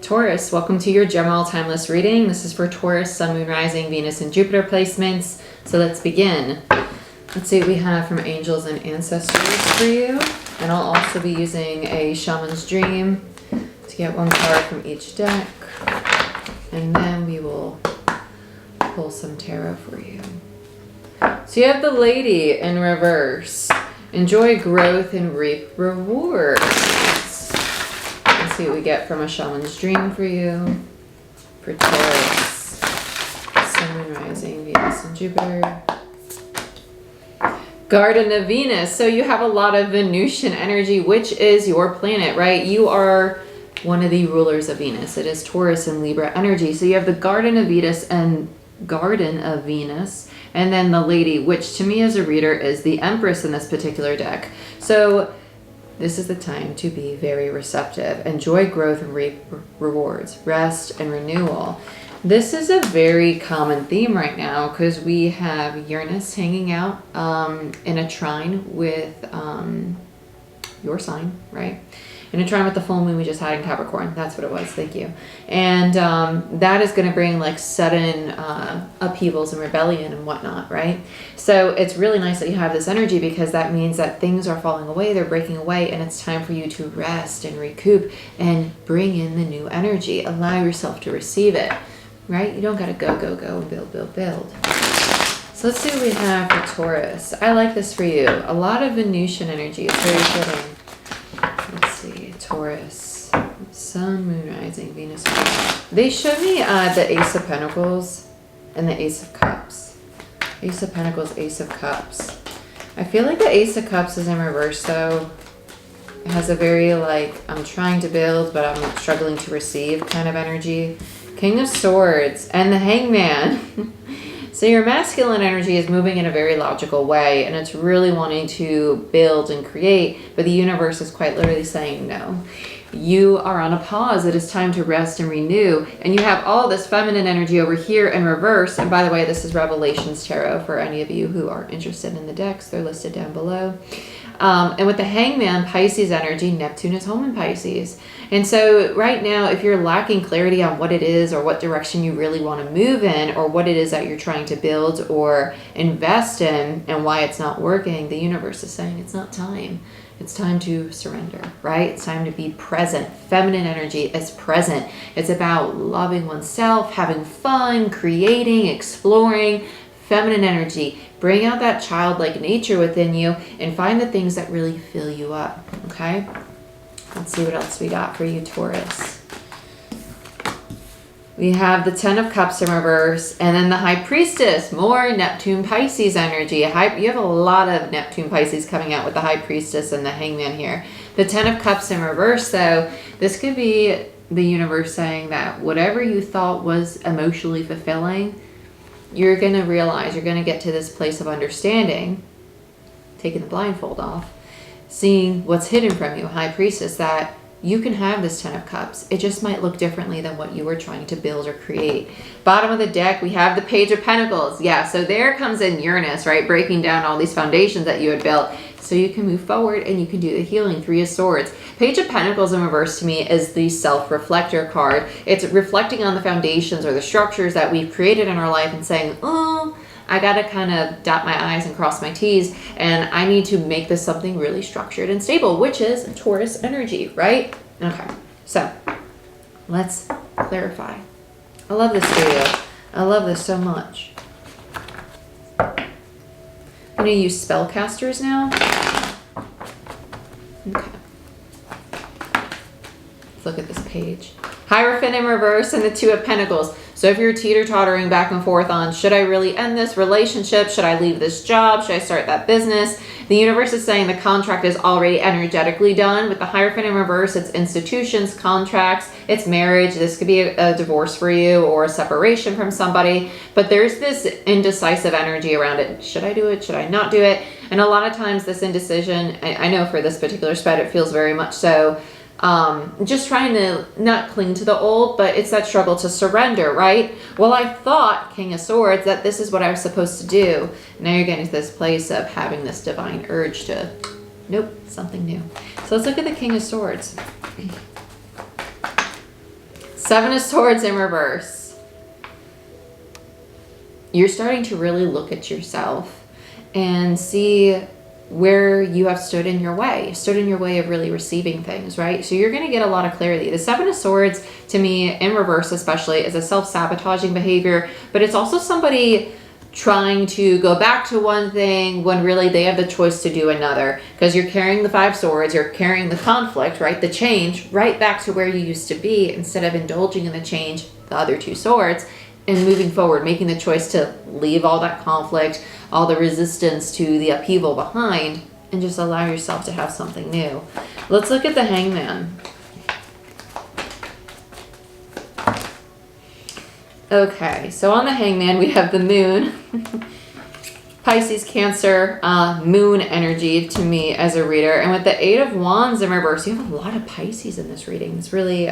Taurus, welcome to your general timeless reading. This is for Taurus, Sun, Moon, Rising, Venus, and Jupiter placements. So let's begin. Let's see what we have from angels and ancestors for you. And I'll also be using a Shaman's Dream to get one card from each deck. And then we will pull some tarot for you. So you have the Lady in reverse. Enjoy growth and reap rewards. Let's see what we get from a Shaman's Dream for you. For Taurus, Sun, Moon, Rising, Venus, and Jupiter. Garden of Venus. So you have a lot of Venusian energy, which is your planet, right? You are one of the rulers of Venus. It is Taurus and Libra energy. So you have the Garden of Venus and then the Lady, which to me as a reader is the Empress in this particular deck. So this is the time to be very receptive. Enjoy growth and reap rewards, rest and renewal. This is a very common theme right now because we have Uranus hanging out in a trine with your sign, right? In a trine with the full moon we just had in Capricorn. That's what it was. Thank you. And that is going to bring like sudden upheavals and rebellion and whatnot, right? So it's really nice that you have this energy because that means that things are falling away, they're breaking away, and it's time for you to rest and recoup and bring in the new energy. Allow yourself to receive it, right? You don't got to go and build. So let's see what we have for Taurus. I like this for you. A lot of Venusian energy. It's very fitting. Let's see, Taurus, Sun, Moon, Rising, Venus. They showed me the Ace of Pentacles and the Ace of Cups. Ace of Pentacles, Ace of Cups. I feel like the Ace of Cups is in reverse though. It has a very like, I'm trying to build, but I'm struggling to receive kind of energy. King of Swords and the Hangman. So your masculine energy is moving in a very logical way and it's really wanting to build and create, but the universe is quite literally saying no. You are on a pause. It is time to rest and renew. And you have all this feminine energy over here in reverse. And by the way, this is Revelations Tarot for any of you who are interested in the decks. They're listed down below. And with the Hangman, Pisces energy, Neptune is home in Pisces. And so right now, if you're lacking clarity on what it is or what direction you really want to move in or what it is that you're trying to build or invest in and why it's not working, the universe is saying it's not time. It's time to surrender, right? It's time to be present. Feminine energy is present. It's about loving oneself, having fun, creating, exploring. Feminine energy. Bring out that childlike nature within you and find the things that really fill you up, okay? Let's see what else we got for you, Taurus. We have the Ten of Cups in reverse and then the High Priestess, more Neptune Pisces energy. You have a lot of Neptune Pisces coming out with the High Priestess and the Hangman here. The Ten of Cups in reverse, though, this could be the universe saying that whatever you thought was emotionally fulfilling, you're going to realize, you're going to get to this place of understanding, taking the blindfold off, seeing what's hidden from you, High Priestess, that you can have this Ten of Cups. It just might look differently than what you were trying to build or create. Bottom of the deck, we have the Page of Pentacles. Yeah, so there comes in Uranus, right? Breaking down all these foundations that you had built so you can move forward and you can do the healing. Three of Swords. Page of Pentacles in reverse to me is the self-reflector card. It's reflecting on the foundations or the structures that we've created in our life and saying, oh, I got to kind of dot my I's and cross my T's, and I need to make this something really structured and stable, which is Taurus energy, right? Okay, so let's clarify. I love this video. I love this so much. I'm going to use spellcasters now. Okay. Let's look at this page. Hierophant in reverse and the Two of Pentacles. So if you're teeter-tottering back and forth on, should I really end this relationship? Should I leave this job? Should I start that business? The universe is saying the contract is already energetically done. With the Hierophant in reverse, it's institutions, contracts, it's marriage. This could be a divorce for you or a separation from somebody. But there's this indecisive energy around it. Should I do it? Should I not do it? And a lot of times this indecision, I know for this particular spread, it feels very much so just trying to not cling to the old, but it's that struggle to surrender, right? Well, I thought, King of Swords, that this is what I was supposed to do. Now you're getting to this place of having this divine urge to, nope, something new. So let's look at the King of Swords. Seven of Swords in reverse. You're starting to really look at yourself and see where you have stood in your way of really receiving things, right? So you're going to get a lot of clarity. The Seven of Swords, to me, in reverse especially, is a self-sabotaging behavior, but it's also somebody trying to go back to one thing when really they have the choice to do another, because you're carrying the Five Swords, you're carrying the conflict, right? The change right back to where you used to be, instead of indulging in the change, the other two swords, and moving forward, making the choice to leave all that conflict, all the resistance to the upheaval behind, and just allow yourself to have something new. Let's look at the Hangman. Okay, so on the Hangman, we have the Moon. Pisces, Cancer, Moon energy to me as a reader. And with the Eight of Wands in reverse, you have a lot of Pisces in this reading. It's really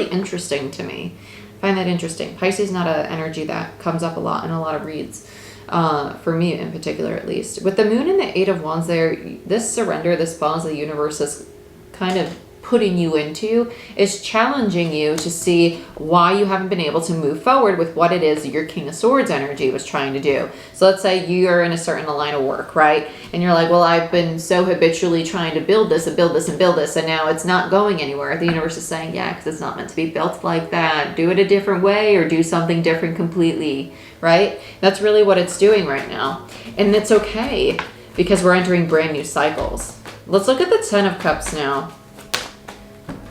interesting to me. I find that interesting. Pisces not an energy that comes up a lot in a lot of reads, for me in particular at least. With the Moon and the Eight of Wands there, this surrender, this pause the universe is kind of putting you into, is challenging you to see why you haven't been able to move forward with what it is your King of Swords energy was trying to do. So let's say you're in a certain line of work, right? And you're like, well, I've been so habitually trying to build this and build this and build this, and now it's not going anywhere. The universe is saying, yeah, because it's not meant to be built like that. Do it a different way, or do something different completely, right? That's really what it's doing right now. And it's okay, because we're entering brand new cycles. Let's look at the Ten of Cups now.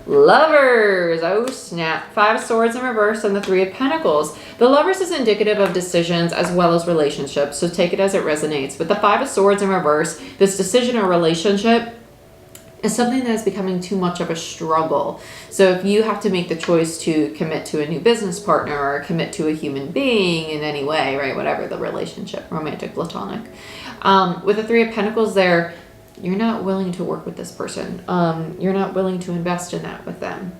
Lovers, oh snap. Five of Swords in reverse and the Three of Pentacles. The Lovers is indicative of decisions as well as relationships, so take it as it resonates. With the Five of Swords in reverse, this decision or relationship is something that is becoming too much of a struggle. So if you have to make the choice to commit to a new business partner or commit to a human being in any way, right, whatever the relationship, romantic, platonic. With the Three of Pentacles there, you're not willing to work with this person. You're not willing to invest in that with them.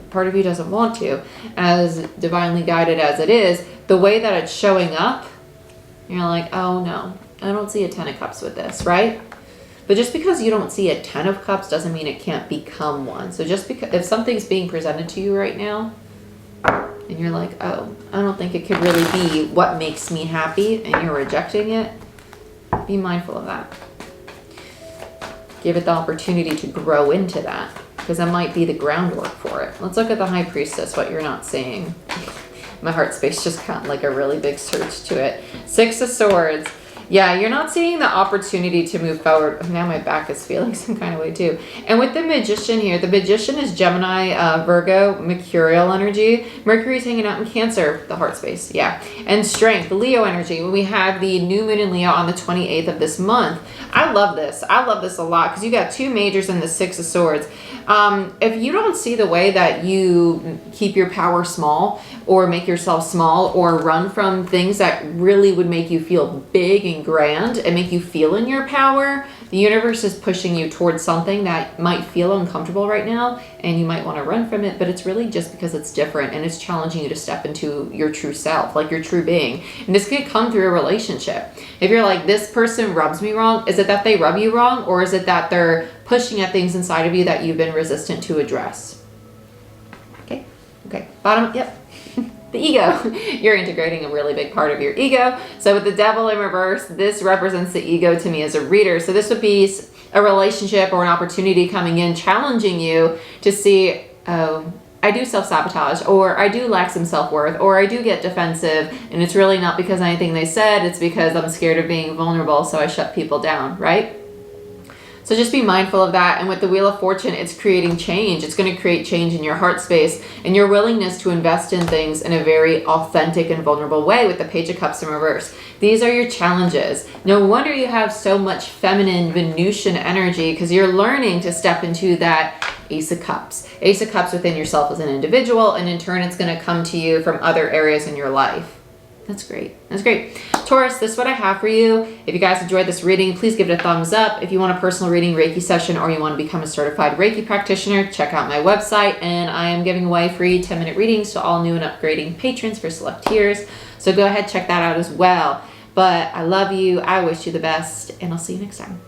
Part of you doesn't want to. As divinely guided as it is, the way that it's showing up, you're like, oh no, I don't see a Ten of Cups with this, right? But just because you don't see a Ten of Cups doesn't mean it can't become one. So just because, if something's being presented to you right now, and you're like, oh, I don't think it could really be what makes me happy, and you're rejecting it, be mindful of that. Give it the opportunity to grow into that, because that might be the groundwork for it. Let's look at the High Priestess, what you're not seeing. My heart space just got like a really big surge to it. Six of Swords. Yeah, you're not seeing the opportunity to move forward. Now my back is feeling some kind of way too. And with the Magician here, the Magician is Gemini, Virgo, Mercurial energy. Mercury's hanging out in Cancer, the heart space, yeah. And Strength, Leo energy. When we have the new moon in Leo on the 28th of this month. I love this. I love this a lot, because you got two majors and the Six of Swords. If you don't see the way that you keep your power small, or make yourself small, or run from things that really would make you feel big and grand and make you feel in your power, the universe is pushing you towards something that might feel uncomfortable right now, and you might want to run from it, but it's really just because it's different and it's challenging you to step into your true self, like your true being. And this can come through a relationship. If you're like, this person rubs me wrong, is it that they rub you wrong, or is it that they're pushing at things inside of you that you've been resistant to address? Okay, bottom, yep. The ego. You're integrating a really big part of your ego. So with the Devil in reverse, this represents the ego to me as a reader. So this would be a relationship or an opportunity coming in, challenging you to see, oh, I do self-sabotage, or I do lack some self-worth, or I do get defensive, and it's really not because of anything they said, it's because I'm scared of being vulnerable, so I shut people down, right? So just be mindful of that. And with the Wheel of Fortune, it's creating change. It's going to create change in your heart space and your willingness to invest in things in a very authentic and vulnerable way with the Page of Cups in reverse. These are your challenges. No wonder you have so much feminine Venusian energy, because you're learning to step into that Ace of Cups. Ace of Cups within yourself as an individual, and in turn, it's going to come to you from other areas in your life. That's great. That's great. Taurus, this is what I have for you. If you guys enjoyed this reading, please give it a thumbs up. If you want a personal reading, Reiki session, or you want to become a certified Reiki practitioner, check out my website. And I am giving away free 10-minute readings to all new and upgrading patrons for select tiers. So go ahead, check that out as well. But I love you. I wish you the best, and I'll see you next time.